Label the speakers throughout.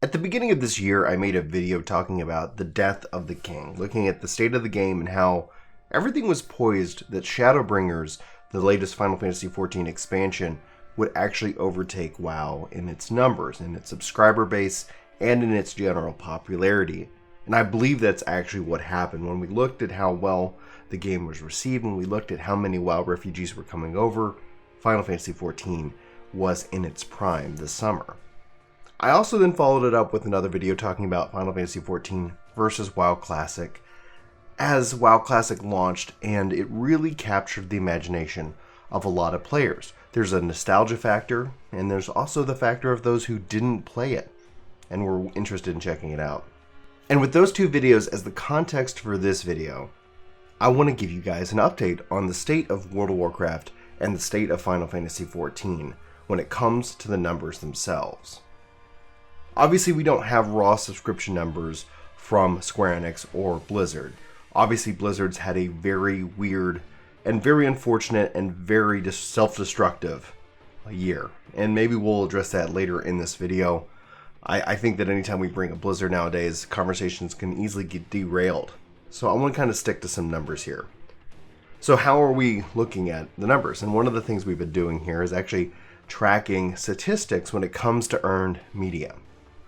Speaker 1: At the beginning of this year, I made a video talking about the death of the king, looking at the state of the game and how everything was poised that Shadowbringers, the latest Final Fantasy XIV expansion, would actually overtake WoW in its numbers, in its subscriber base, and in its general popularity. And I believe that's actually what happened when we looked at how well the game was received, when we looked at how many WoW refugees were coming over. Final Fantasy XIV was in its prime this summer. I also then followed it up with another video talking about Final Fantasy XIV versus WoW Classic, as WoW Classic launched and it really captured the imagination of a lot of players. There's a nostalgia factor, and there's also the factor of those who didn't play it and were interested in checking it out. And with those two videos as the context for this video, I want to give you guys an update on the state of World of Warcraft and the state of Final Fantasy XIV when it comes to the numbers themselves. Obviously, we don't have raw subscription numbers from Square Enix or Blizzard. Obviously, Blizzard's had a very weird and very unfortunate and very self-destructive year. And maybe we'll address that later in this video. I think that anytime we bring up Blizzard nowadays, conversations can easily get derailed. So I want to kind of stick to some numbers here. So how are we looking at the numbers? And one of the things we've been doing here is actually tracking statistics when it comes to earned media.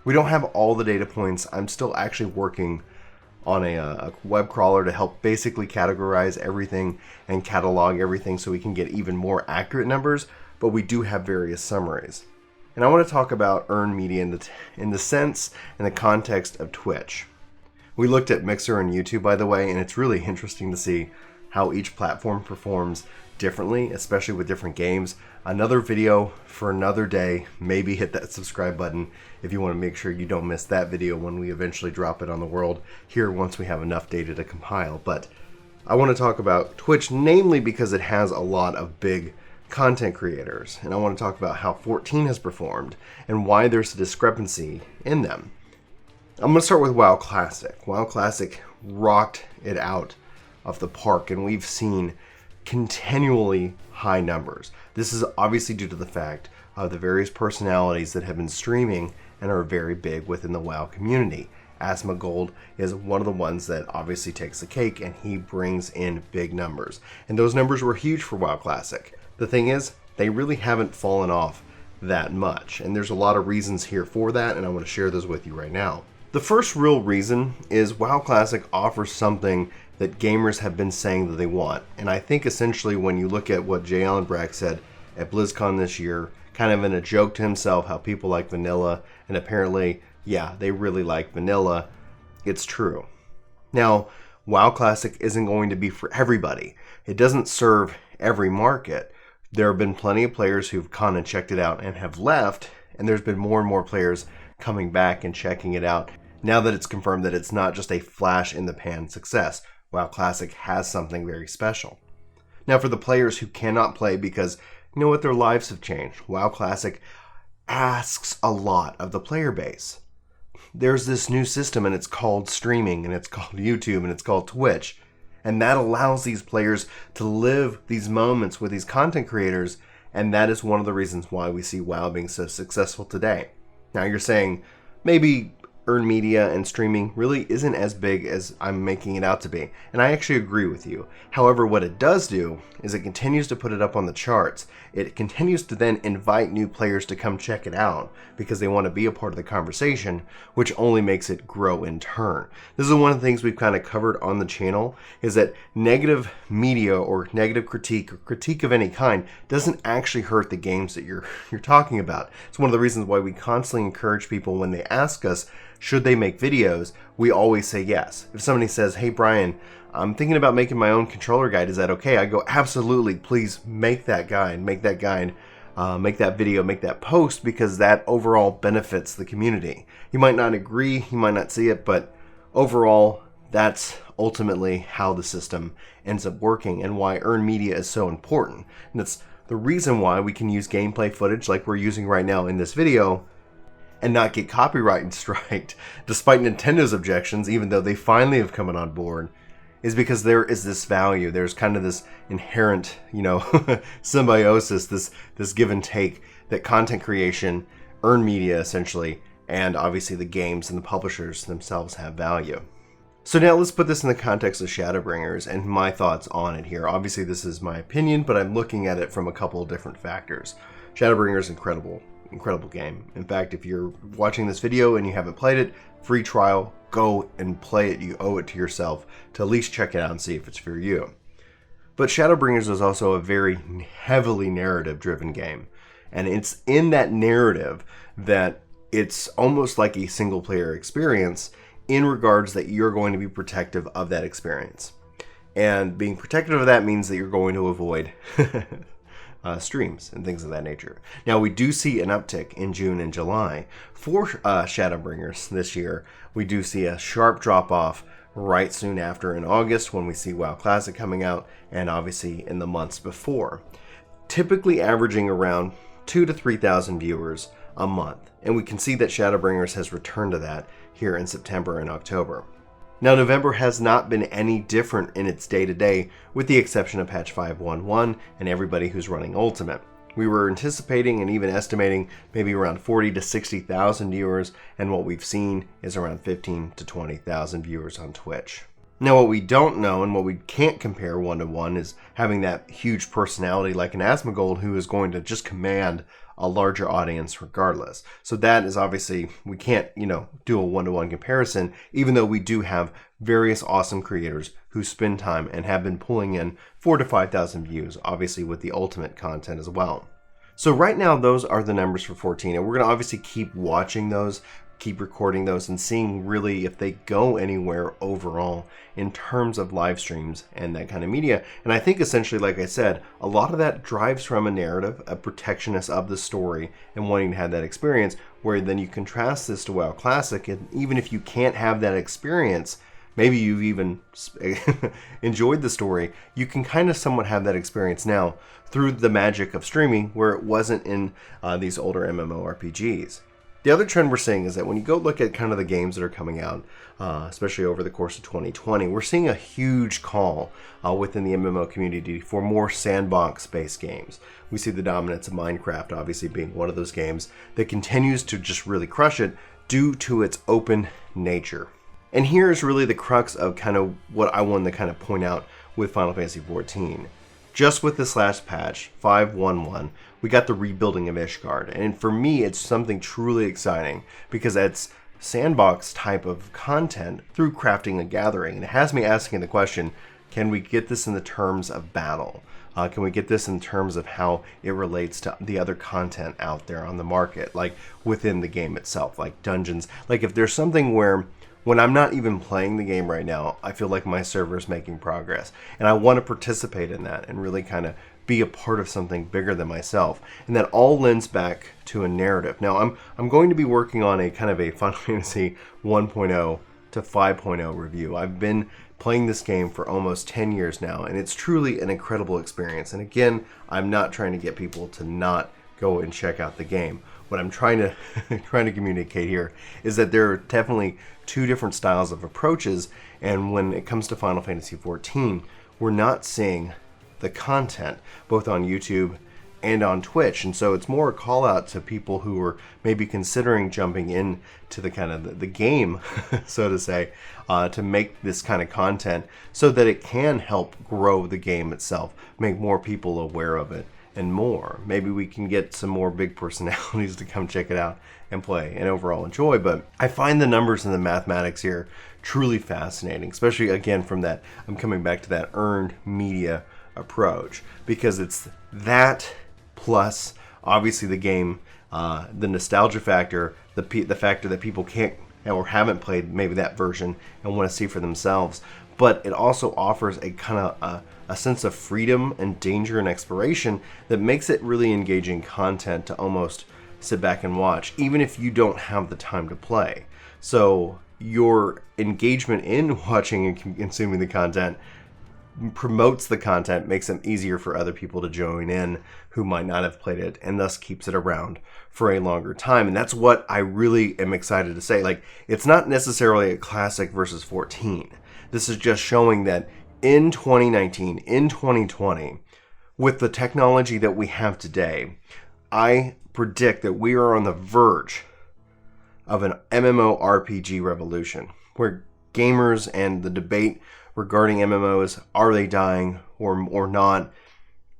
Speaker 1: We don't have all the data points. I'm still actually working on a web crawler to help basically categorize everything and catalog everything so we can get even more accurate numbers, but we do have various summaries. And I want to talk about earned media in the sense and the context of Twitch. We looked at Mixer and YouTube, by the way, and it's really interesting to see how each platform performs differently, especially with different games. Another video for another day. Maybe hit that subscribe button if you want to make sure you don't miss that video when we eventually drop it on the world here once we have enough data to compile. But I want to talk about Twitch, namely because it has a lot of big content creators, and I want to talk about how 14 has performed and why there's a discrepancy in them. I'm going to start with WoW Classic. WoW Classic rocked it out of the park, and we've seen continually high numbers. This is obviously due to the fact of the various personalities that have been streaming and are very big within the WoW community. Asmongold is one of the ones that obviously takes the cake, and he brings in big numbers. And those numbers were huge for WoW Classic. The thing is, they really haven't fallen off that much, and there's a lot of reasons here for that, and I want to share those with you right now. The first real reason is WoW Classic offers something that gamers have been saying that they want. And I think essentially when you look at what J. Allen Brack said at BlizzCon this year, kind of in a joke to himself, how people like vanilla, and apparently, yeah, they really like vanilla, it's true. Now, WoW Classic isn't going to be for everybody. It doesn't serve every market. There have been plenty of players who've gone and checked it out and have left, and there's been more and more players coming back and checking it out now that it's confirmed that it's not just a flash in the pan success. WoW Classic has something very special. Now, for the players who cannot play because, you know what, their lives have changed, WoW Classic asks a lot of the player base. There's this new system, and it's called streaming, and it's called YouTube, and it's called Twitch. And that allows these players to live these moments with these content creators, and that is one of the reasons why we see WoW being so successful today. Now, you're saying maybe earned media and streaming really isn't as big as I'm making it out to be, and I actually agree with you. However, what it does do is it continues to put it up on the charts. It continues to then invite new players to come check it out because they want to be a part of the conversation, which only makes it grow in turn. This is one of the things we've kind of covered on the channel, is that negative media or negative critique or critique of any kind doesn't actually hurt the games that you're talking about. It's one of the reasons why we constantly encourage people when they ask us, should they make videos, we always say yes. If somebody says, hey Brian, I'm thinking about making my own controller guide, is that okay? I go, absolutely, please make that guide, make that video, make that post, because that overall benefits the community. You might not agree, you might not see it, but overall, that's ultimately how the system ends up working and why earned media is so important. And that's the reason why we can use gameplay footage like we're using right now in this video and not get copyright striked, despite Nintendo's objections, even though they finally have come on board, is because there is this value. There's kind of this inherent, symbiosis, this give and take that content creation, earned media essentially, and obviously the games and the publishers themselves have value. So now let's put this in the context of Shadowbringers and my thoughts on it here. Obviously this is my opinion, but I'm looking at it from a couple of different factors. Shadowbringers, incredible game. In fact, if you're watching this video and you haven't played it, free trial, go and play it. You owe it to yourself to at least check it out and see if it's for you. But Shadowbringers is also a very heavily narrative-driven game. And it's in that narrative that it's almost like a single-player experience in regards that you're going to be protective of that experience. And being protective of that means that you're going to avoid streams and things of that nature. Now, we do see an uptick in June and July for Shadowbringers this year. We do see a sharp drop-off right soon after in August when we see WoW Classic coming out, and obviously in the months before. Typically averaging around 2,000 to 3,000 viewers a month. And we can see that Shadowbringers has returned to that here in September and October. Now, November has not been any different in its day-to-day, with the exception of patch 5.1.1 and everybody who's running Ultimate. We were anticipating and even estimating maybe around 40,000 to 60,000 viewers, and what we've seen is around 15,000 to 20,000 viewers on Twitch. Now, what we don't know and what we can't compare one-to-one is having that huge personality like an Asmongold who is going to just command a larger audience regardless. So that is obviously, we can't, do a one-to-one comparison, even though we do have various awesome creators who spend time and have been pulling in 4,000 to 5,000 views, obviously with the Ultimate content as well. So right now, those are the numbers for 14, and we're going to obviously keep watching those, keep recording those, and seeing really if they go anywhere overall in terms of live streams and that kind of media. And I think essentially, like I said, a lot of that drives from a narrative, a protectionist of the story, and wanting to have that experience, where then you contrast this to WoW Classic, and even if you can't have that experience, maybe you've even enjoyed the story, you can kind of somewhat have that experience now through the magic of streaming, where it wasn't in these older MMORPGs. The other trend we're seeing is that when you go look at kind of the games that are coming out, especially over the course of 2020, we're seeing a huge call within the MMO community for more sandbox-based games. We see the dominance of Minecraft obviously being one of those games that continues to just really crush it due to its open nature. And here's really the crux of kind of what I wanted to kind of point out with Final Fantasy XIV. Just with this last patch, 5.1.1, we got the rebuilding of Ishgard. And for me, it's something truly exciting because it's sandbox type of content through crafting and gathering. And it has me asking the question, can we get this in the terms of battle? Can we get this in terms of how it relates to the other content out there on the market, like within the game itself, like dungeons? Like if there's something where when I'm not even playing the game right now, I feel like my server is making progress. And I want to participate in that and really kind of be a part of something bigger than myself. And that all lends back to a narrative. Now, I'm going to be working on a kind of a Final Fantasy 1.0 to 5.0 review. I've been playing this game for almost 10 years now, and it's truly an incredible experience. And again, I'm not trying to get people to not go and check out the game. What I'm trying to communicate here is that there are definitely two different styles of approaches, and when it comes to Final Fantasy XIV, we're not seeing the content both on YouTube and on Twitch, and so it's more a call out to people who are maybe considering jumping in to the kind of the game, so to say, to make this kind of content so that it can help grow the game itself, make more people aware of it, and more. Maybe we can get some more big personalities to come check it out and play and overall enjoy. But I find the numbers and the mathematics here truly fascinating, especially again from that, I'm coming back to that earned media approach, because it's that plus obviously the game, the nostalgia factor, the factor that people can't or haven't played maybe that version and want to see for themselves. But it also offers a kind of a sense of freedom and danger and exploration that makes it really engaging content to almost sit back and watch, even if you don't have the time to play. So your engagement in watching and consuming the content promotes the content, makes it easier for other people to join in who might not have played it, and thus keeps it around for a longer time. And that's what I really am excited to say. Like, it's not necessarily a classic versus 14. This is just showing that in 2019, in 2020, with the technology that we have today, I predict that we are on the verge of an MMORPG revolution, where gamers and the debate regarding MMOs, are they dying or not,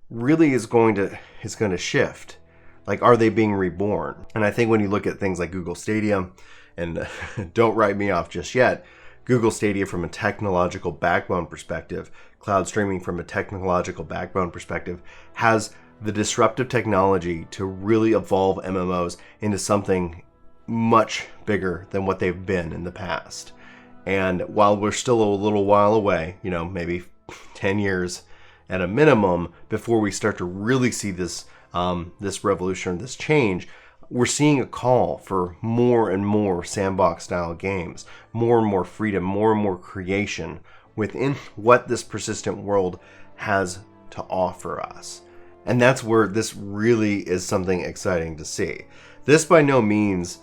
Speaker 1: really is going to shift. Like, are they being reborn? And I think when you look at things like Google Stadia, and don't write me off just yet, Google Stadia from a technological backbone perspective, cloud streaming from a technological backbone perspective, has the disruptive technology to really evolve MMOs into something much bigger than what they've been in the past. And while we're still a little while away, maybe 10 years at a minimum before we start to really see this this revolution, this change, we're seeing a call for more and more sandbox style games, more and more freedom, more and more creation within what this persistent world has to offer us. And that's where this really is something exciting to see. This by no means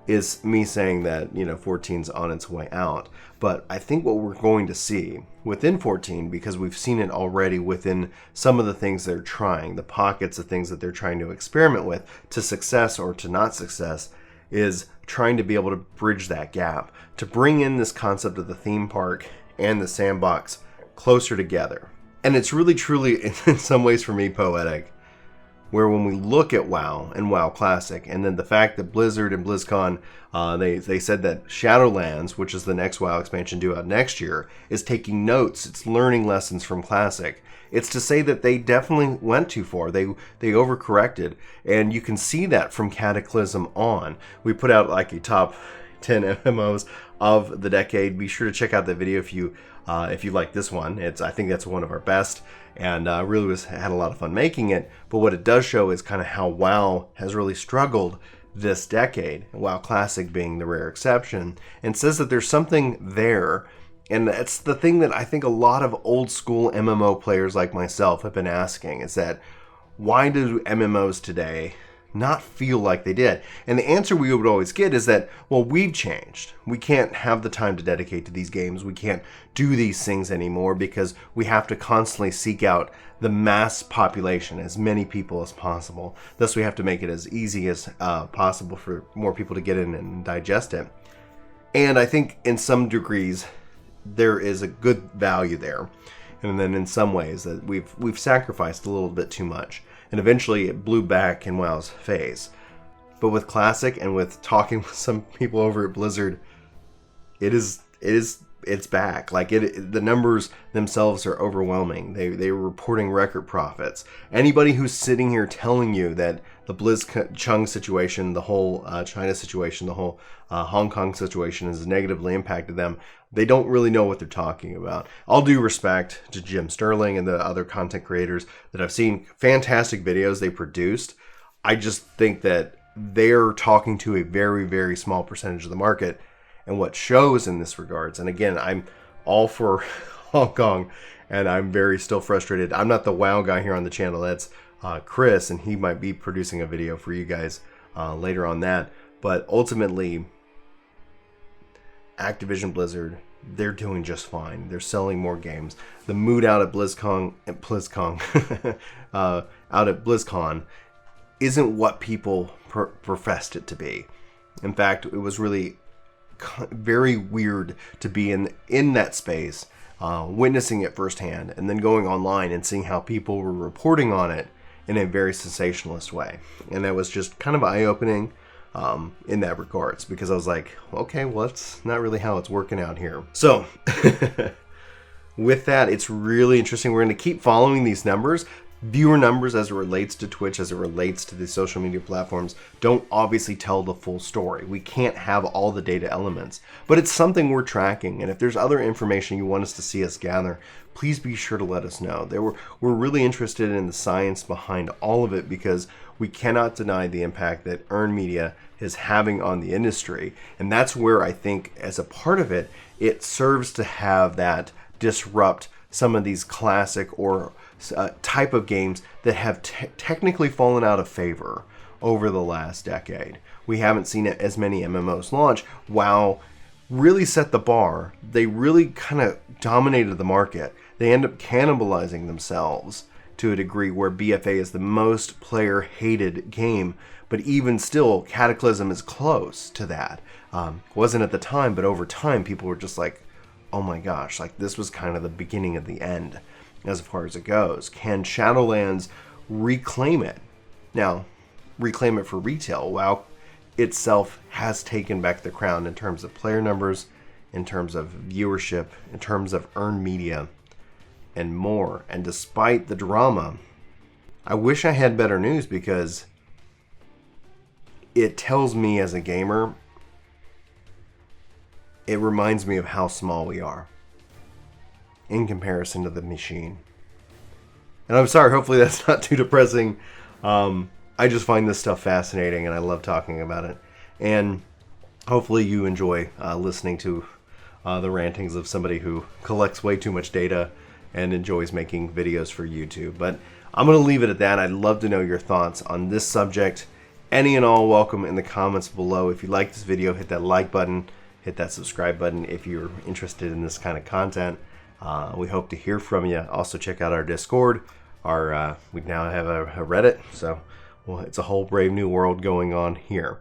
Speaker 1: is me saying that 14's on its way out, but I think what we're going to see within 14, because we've seen it already within some of the things they're trying, the pockets of things that they're trying to experiment with to success or to not success, is trying to be able to bridge that gap, to bring in this concept of the theme park and the sandbox closer together. And it's really truly in some ways for me poetic, where when we look at WoW and WoW Classic, and then the fact that Blizzard and BlizzCon, they said that Shadowlands, which is the next WoW expansion due out next year, is taking notes, it's learning lessons from Classic. It's to say that they definitely went too far. They overcorrected, and you can see that from Cataclysm on. We put out like a top 10 MMOs of the decade. Be sure to check out that video if you like this one. I think that's one of our best, and really had a lot of fun making it. But what it does show is kind of how WoW has really struggled this decade, WoW Classic being the rare exception, and says that there's something there. And that's the thing that I think a lot of old school MMO players like myself have been asking, is that why do MMOs today not feel like they did? And the answer we would always get is that, well, we've changed. We can't have the time to dedicate to these games. We can't do these things anymore because we have to constantly seek out the mass population, as many people as possible. Thus, we have to make it as easy as possible for more people to get in and digest it. And I think in some degrees, there is a good value there. And then in some ways that we've sacrificed a little bit too much. And eventually it blew back in WoW's face. But with Classic and with talking with some people over at Blizzard, it's back. Like the numbers themselves are overwhelming. They were reporting record profits. Anybody who's sitting here telling you that the Blizzchung situation, the whole China situation, the whole Hong Kong situation has negatively impacted them, they don't really know what they're talking about. All due respect to Jim Sterling and the other content creators that I've seen, fantastic videos they produced. I just think that they're talking to a very, very small percentage of the market, and what shows in this regards. And again, I'm all for Hong Kong, and I'm very still frustrated. I'm not the WoW guy here on the channel. That's Chris, and he might be producing a video for you guys later on that. But ultimately, Activision Blizzard, they're doing just fine. They're selling more games. The mood out at BlizzCon out at BlizzCon isn't what people professed it to be. In fact, it was really very weird to be in that space, witnessing it firsthand, and then going online and seeing how people were reporting on it in a very sensationalist way. And that was just kind of eye-opening in that regards, because I was like, okay, well, that's not really how it's working out here. So with that, it's really interesting. We're going to keep following these numbers. Viewer numbers as it relates to Twitch, as it relates to the social media platforms, don't obviously tell the full story. We can't have all the data elements, but it's something we're tracking. And if there's other information you want us to see us gather, please be sure to let us know. We're really interested in the science behind all of it, because we cannot deny the impact that earned media is having on the industry. And that's where I think, as a part of it, it serves to have that disrupt some of these classic or type of games that have technically fallen out of favor over the last decade. We haven't seen as many MMOs launch. WoW really set the bar. They really kind of dominated the market. They end up cannibalizing themselves to a degree where BFA is the most player-hated game But even still, Cataclysm is close to that. Wasn't at the time, but over time, people were just like, oh my gosh, like this was kind of the beginning of the end as far as it goes. Can Shadowlands reclaim it? Now, reclaim it for retail. WoW itself has taken back the crown in terms of player numbers, in terms of viewership, in terms of earned media, and more. And despite the drama, I wish I had better news, because it tells me as a gamer, it reminds me of how small we are in comparison to the machine. And I'm sorry, hopefully that's not too depressing. I just find this stuff fascinating, and I love talking about it. And hopefully you enjoy listening to the rantings of somebody who collects way too much data and enjoys making videos for YouTube. But I'm going to leave it at that. I'd love to know your thoughts on this subject. Any and all welcome in the comments below. If you like this video, hit that like button, hit that subscribe button if you're interested in this kind of content. We hope to hear from you. Also check out our Discord. We now have a Reddit, so it's a whole brave new world going on here.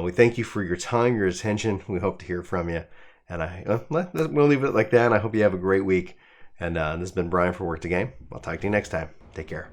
Speaker 1: We thank you for your time, your attention. We hope to hear from you. And we'll leave it like that. And I hope you have a great week. And this has been Brian for Work to Game. I'll talk to you next time. Take care.